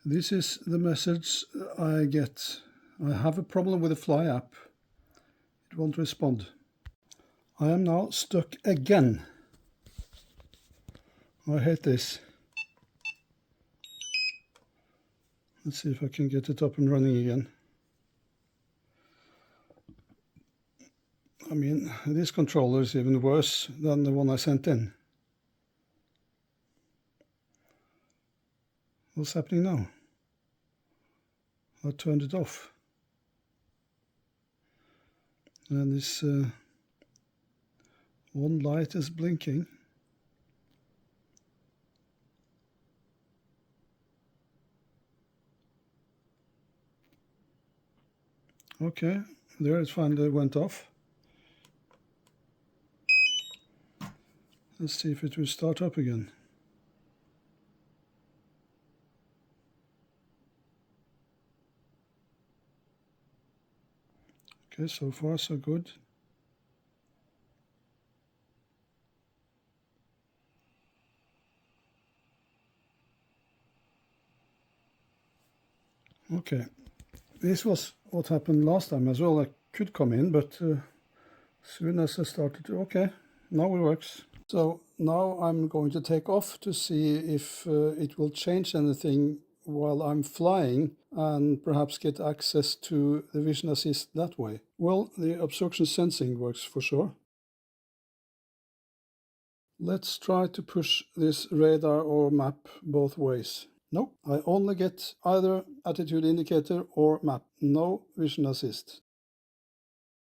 This is the message I get. I have a problem with the Fly app. It won't respond. I am now stuck again. I hate this. Let's see if I can get it up and running again. I mean, this controller is even worse than the one I sent in. What's happening now? I turned it off. And this one light is blinking. Okay, there it finally went off. Let's see if it will start up again. Okay, so far so good. Okay, this was what happened last time as well. I could come in, but as soon as I started to, okay, now it works. So now I'm going to take off to see if it will change anything while I'm flying and perhaps get access to the Vision Assist that way. Well, the obstruction sensing works for sure. Let's try to push this radar or map both ways. Nope, I only get either attitude indicator or map, no Vision Assist.